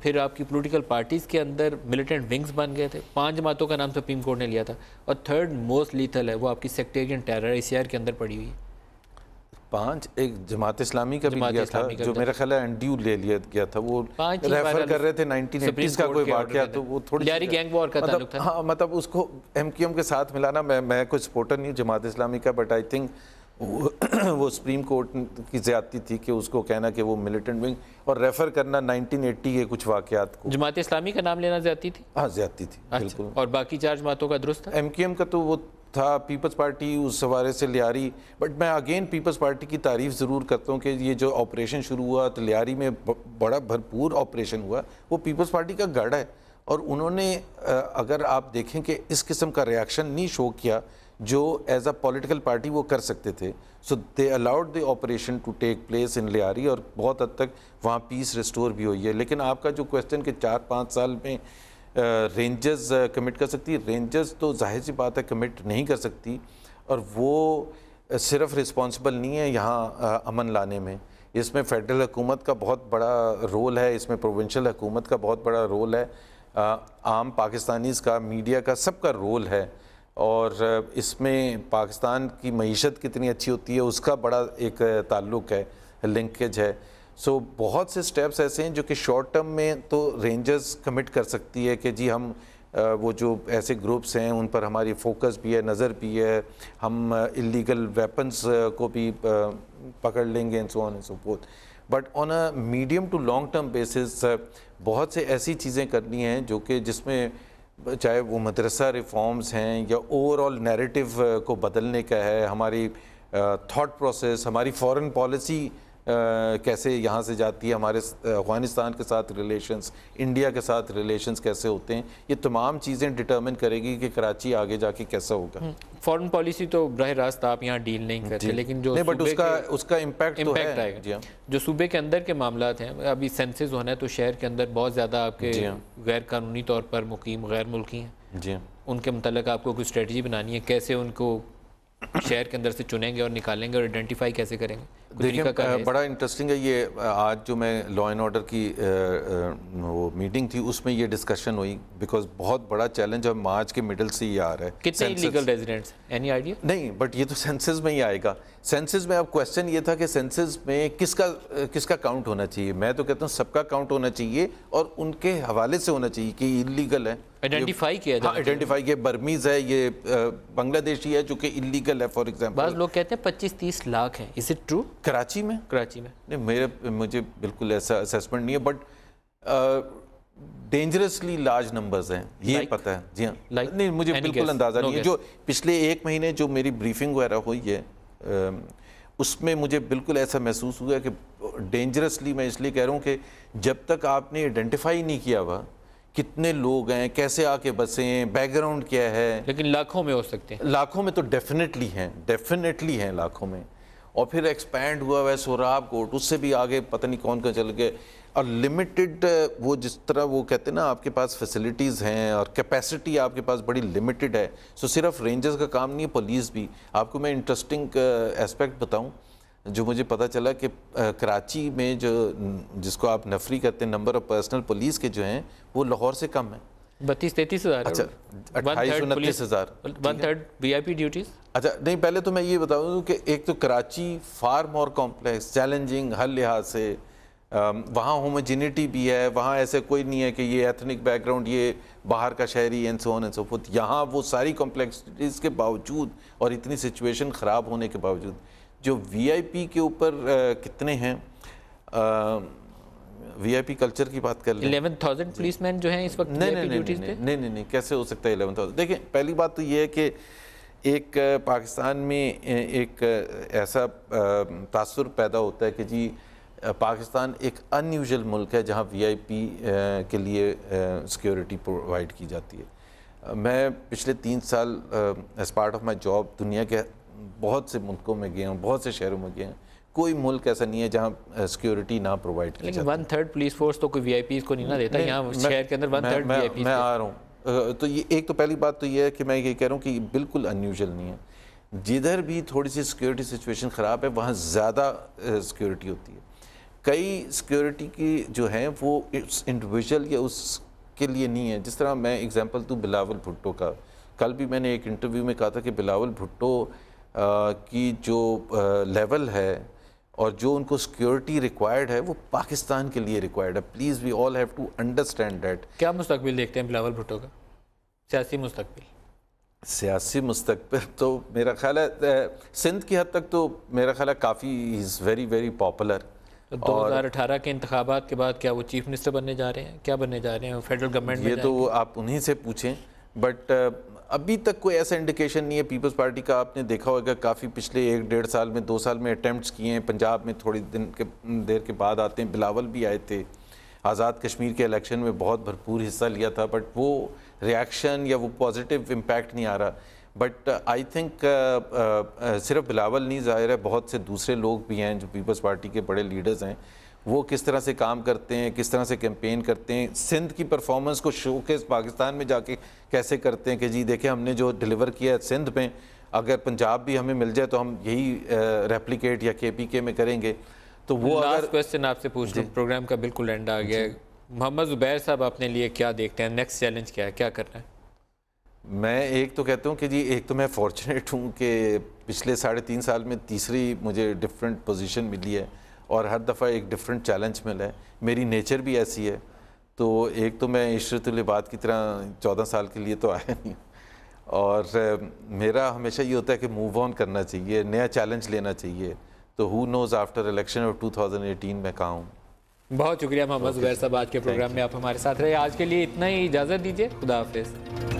[SPEAKER 4] پھر آپ کی پولیٹیکل پارٹیز کے اندر ملیٹنٹ ونگز بن گئے تھے, 5 جماعتوں کا نام سپریم کورٹ نے لیا تھا, اور تھرڈ موسٹ لیتھل ہے وہ آپ کی سیکٹیرین ٹیرر ACR کے اندر پڑی ہوئی ہے.
[SPEAKER 5] 5 ایک جماعت اسلامی کا بھی لیا تھا جو میرا خیال ہے انڈیو لے لیا گیا تھا, وہ ریفر کر رہے تھے 1980s کا کوئی واقعہ, تو وہ تھوڑی
[SPEAKER 4] لیاری گینگ وار کا تعلق تھا.
[SPEAKER 5] ہاں, مطلب اس کو MQM کے ساتھ ملانا, میں کوئی سپورٹر نہیں ہوں جماعت اسلامی کا, بٹ آئی تھنک وہ سپریم کورٹ کی زیادتی تھی کہ اس کو کہنا کہ وہ ملیٹنٹ ونگ, اور ریفر کرنا 1980 کے کچھ واقعات کو.
[SPEAKER 4] جماعت اسلامی کا نام لینا زیادتی تھی؟
[SPEAKER 5] ہاں, زیادتی تھی بالکل.
[SPEAKER 4] اور باقی 4 جماعتوں کا درست تھا؟
[SPEAKER 5] MQM کا تو وہ تھا, پیپلز پارٹی اس حوالے سے لیاری, بٹ میں اگین پیپلز پارٹی کی تعریف ضرور کرتا ہوں کہ یہ جو آپریشن شروع ہوا تو لیاری میں بڑا بھرپور آپریشن ہوا, وہ پیپلز پارٹی کا گڑھ ہے, اور انہوں نے اگر آپ دیکھیں کہ اس قسم کا ریاکشن نہیں شو کیا جو ایز اے پولیٹیکل پارٹی وہ کر سکتے تھے. So they allowed the operation to take place in Lyari, اور بہت حد تک وہاں پیس ریسٹور بھی ہوئی ہے. لیکن آپ کا جو کویسچن کہ 4-5 سال میں رینجرز کمٹ کر سکتی. رینجرز تو ظاہر سی بات ہے کمٹ نہیں کر سکتی, اور وہ صرف رسپانسبل نہیں ہے یہاں امن لانے میں. اس میں فیڈرل حکومت کا بہت بڑا رول ہے, اس میں پروونشل حکومت کا بہت بڑا رول ہے, عام پاکستانیز کا, میڈیا کا, سب کا رول ہے. اور اس میں پاکستان کی معیشت کتنی اچھی ہوتی ہے اس کا بڑا ایک تعلق ہے, لنکیج ہے. سو بہت سے سٹیپس ایسے ہیں جو کہ شارٹ ٹرم میں تو رینجرز کمٹ کر سکتی ہے کہ جی ہم وہ جو ایسے گروپس ہیں ان پر ہماری فوکس بھی ہے, نظر بھی ہے, ہم اللیگل ویپنز کو بھی پکڑ لیں گے, and so on and so forth. But on a medium to long term basis بہت سے ایسی چیزیں کرنی ہیں جو کہ جس میں چاہے وہ مدرسہ ریفارمز ہیں یا اوور آل نیریٹو کو بدلنے کا ہے, ہماری تھاٹ پروسیس, ہماری فارن پالیسی کیسے یہاں سے جاتی ہے, ہمارے افغانستان کے ساتھ ریلیشنز, انڈیا کے ساتھ ریلیشنز کیسے ہوتے ہیں, یہ تمام چیزیں ڈٹرمن کرے گی کہ کراچی آگے جا کے کیسا ہوگا.
[SPEAKER 4] فارن پالیسی تو براہ راست آپ یہاں ڈیل نہیں کرتے, لیکن جو
[SPEAKER 5] بٹ اس کا امپیکٹ تو ہے.
[SPEAKER 4] جو صوبے کے اندر کے معاملات ہیں, ابھی سینسز ہونا ہے تو شہر کے اندر بہت زیادہ آپ کے غیر قانونی طور پر مقیم غیر ملکی ہیں, ان کے متعلق آپ کو کوئی اسٹریٹجی بنانی ہے, کیسے ان کو شہر کے اندر سے چنیں گے اور نکالیں گے اور آئیڈینٹیفائی کیسے کریں گے.
[SPEAKER 5] دیکھیں بڑا انٹرسٹنگ ہے یہ, آج جو میں لا اینڈ آرڈر کی وہ میٹنگ تھی اس میں یہ ڈسکشن ہوئی, بیکاز بہت بڑا چیلنج اب مارچ کے مڈل سے یہ آ رہا ہے.
[SPEAKER 4] کتنے انلیگل ریزیڈنٹس, اینی آئیڈیا؟
[SPEAKER 5] نہیں, بٹ یہ تو سینسز میں ہی آئے گا. سینسز میں اب کویسچن یہ تھا کہ سینسز میں کس کا کاؤنٹ ہونا چاہیے. میں تو کہتا ہوں سب کا کاؤنٹ ہونا چاہیے اور ان کے حوالے سے ہونا چاہیے کہ انلیگل ہے,
[SPEAKER 4] آئیڈینٹیفائی کیا جائے.
[SPEAKER 5] آئیڈینٹیفائی کیا, برمیز ہے, یہ بنگلہ دیشی ہے جو کہ انلیگل ہے. فار ایگزامپل
[SPEAKER 4] بعض لوگ کہتے ہیں 25-30 لاکھ ہیں, از اٹ ٹرو؟
[SPEAKER 5] کراچی میں نہیں, مجھے بالکل ایسا اسیسمنٹ نہیں ہے, بٹ ڈینجرسلی لارج نمبرز ہیں, یہ پتہ ہے. جی ہاں, نہیں مجھے بالکل اندازہ نہیں ہے. جو پچھلے ایک مہینے جو میری بریفنگ وغیرہ ہوئی ہے اس میں مجھے بالکل ایسا محسوس ہوا کہ ڈینجرسلی, میں اس لیے کہہ رہا ہوں کہ جب تک آپ نے آئیڈینٹیفائی نہیں کیا ہوا کتنے لوگ ہیں, کیسے آ کے بسے ہیں, بیک گراؤنڈ کیا ہے,
[SPEAKER 4] لیکن لاکھوں میں ہو سکتے ہیں.
[SPEAKER 5] لاکھوں میں تو ڈیفینیٹلی ہیں لاکھوں میں. اور پھر ایکسپینڈ ہوا ہے سوراب کوٹ, اس سے بھی آگے پتہ نہیں کون چل گئے. اور لمیٹڈ وہ جس طرح وہ کہتے ہیں نا آپ کے پاس فیسلٹیز ہیں اور کیپیسٹی آپ کے پاس بڑی لمیٹڈ ہے. سو صرف رینجرز کا کام نہیں ہے, پولیس بھی. آپ کو میں انٹرسٹنگ اسپیکٹ بتاؤں جو مجھے پتہ چلا کہ کراچی میں جس کو آپ نفری کہتے ہیں, نمبر آف پرسنل پولیس کے جو ہیں وہ لاہور سے کم ہیں.
[SPEAKER 4] 32-33 ہزار.
[SPEAKER 5] اچھا, 28-29 ہزار.
[SPEAKER 4] 1/3 VIP ڈیوٹیز.
[SPEAKER 5] اچھا نہیں, پہلے تو میں یہ بتاؤں کہ ایک تو Karachi far more complex, challenging ہر لحاظ سے. وہاں ہوموجینٹی بھی ہے, وہاں ایسے کوئی نہیں ہے کہ یہ ایتھنک بیک گراؤنڈ, یہ باہر کا شہری, and so on and so fourth. یہاں وہ ساری کمپلیکسٹیز کے باوجود اور اتنی سچویشن خراب ہونے کے باوجود جو VIP کے اوپر کتنے ہیں, VIP کلچر کی بات کر لیں.
[SPEAKER 4] 11,000 پولیس مین جو ہیں اس وقت VIP ڈیوٹیز پہ.
[SPEAKER 5] نہیں, کیسے ہو سکتا ہے 11,000؟ دیکھیں پہلی بات تو یہ ہے کہ ایک پاکستان میں ایک ایسا تاثر پیدا ہوتا ہے کہ جی پاکستان ایک ان یوزول ملک ہے جہاں VIP کے لیے سیکیورٹی پرووائڈ کی جاتی ہے. میں پچھلے 3 سال as part of my job دنیا کے بہت سے ملکوں میں گیا ہوں, بہت سے شہروں میں گیا ہوں. کوئی ملک ایسا نہیں ہے جہاں سیکیورٹی نہ پرووائڈ کی جاتی.
[SPEAKER 4] 1/3 پولیس فورس تو کوئی VIPs کو نہیں نہ دیتا, یہاں شہر کے اندر 1/3 VIPs.
[SPEAKER 5] میں آ رہا ہوں. تو یہ ایک تو پہلی بات تو یہ ہے کہ میں یہ کہہ رہا ہوں کہ یہ بالکل ان یوزول نہیں ہے. جدھر بھی تھوڑی سی سیکیورٹی سچویشن خراب ہے وہاں زیادہ سیکیورٹی ہوتی ہے. کئی سیکیورٹی کی جو ہیں وہ اس انڈیویژل یا اس کے لیے نہیں ہے. جس طرح میں اگزامپل دوں بلاول بھٹو کا, کل بھی میں نے ایک انٹرویو میں کہا تھا کہ بلاول بھٹو کی جو لیول ہے اور جو ان کو سیکیورٹی ریکوائرڈ ہے وہ پاکستان کے لیے ریکوائرڈ ہے. Please we all have to understand that.
[SPEAKER 4] کیا مستقبل دیکھتے ہیں بلاول بھٹو کا, سیاسی مستقبل؟
[SPEAKER 5] سیاسی مستقبل تو میرا خیال ہے سندھ کی حد تک تو میرا خیال ہے کافی از ویری ویری پاپولر.
[SPEAKER 4] 2018 کے انتخابات کے بعد کیا وہ چیف منسٹر بننے جا رہے ہیں, کیا بننے جا رہے ہیں فیڈرل گورنمنٹ میں؟
[SPEAKER 5] یہ تو آپ انہی سے پوچھیں, بٹ ابھی تک کوئی ایسا انڈیکیشن نہیں ہے. پیپلز پارٹی کا آپ نے دیکھا ہوگا کافی پچھلے 1-1.5 سال میں 2 سال میں اٹیمپٹس کیے ہیں. پنجاب میں تھوڑی دیر کے بعد آتے ہیں. بلاول بھی آئے تھے, آزاد کشمیر کے الیکشن میں بہت بھرپور حصہ لیا تھا, بٹ وہ ریاکشن یا وہ پازیٹیو امپیکٹ نہیں آ رہا. بٹ آئی تھنک صرف بلاول نہیں, ظاہر ہے بہت سے دوسرے لوگ بھی ہیں جو پیپلز پارٹی کے بڑے لیڈرز ہیں, وہ کس طرح سے کام کرتے ہیں, کس طرح سے کیمپین کرتے ہیں, سندھ کی پرفارمنس کو شو کیس پاکستان میں جا کے کیسے کرتے ہیں کہ جی دیکھیں ہم نے جو ڈیلیور کیا ہے سندھ میں, اگر پنجاب بھی ہمیں مل جائے تو ہم یہی ریپلیکیٹ یا کے پی کے میں کریں گے. تو وہ
[SPEAKER 4] لاسٹ کویسچن آپ سے پوچھ رہا ہوں, پروگرام کا بالکل اینڈ آ گیا ہے. محمد زبیر صاحب اپنے لیے کیا دیکھتے ہیں, نیکسٹ چیلنج کیا ہے, کیا کرنا ہے؟
[SPEAKER 5] میں ایک تو کہتا ہوں کہ جی ایک تو میں فارچونیٹ ہوں کہ پچھلے 3.5 سال میں تیسری مجھے ڈفرینٹ پوزیشن ملی ہے اور ہر دفعہ ایک ڈفرینٹ چیلنج ملا ہے. میری نیچر بھی ایسی ہے, تو ایک تو میں عشرت العباد کی طرح 14 سال کے لیے تو آیا نہیں, اور میرا ہمیشہ یہ ہوتا ہے کہ موو آن کرنا چاہیے, نیا چیلنج لینا چاہیے. تو ہو نوز آفٹر الیکشن آف 2018 میں کہاں ہوں.
[SPEAKER 4] بہت شکریہ محمد زبیر صاحب, آج کے پروگرام میں آپ ہمارے ساتھ رہے. آج کے لیے اتنا ہی, اجازت دیجیے, خدا حافظ.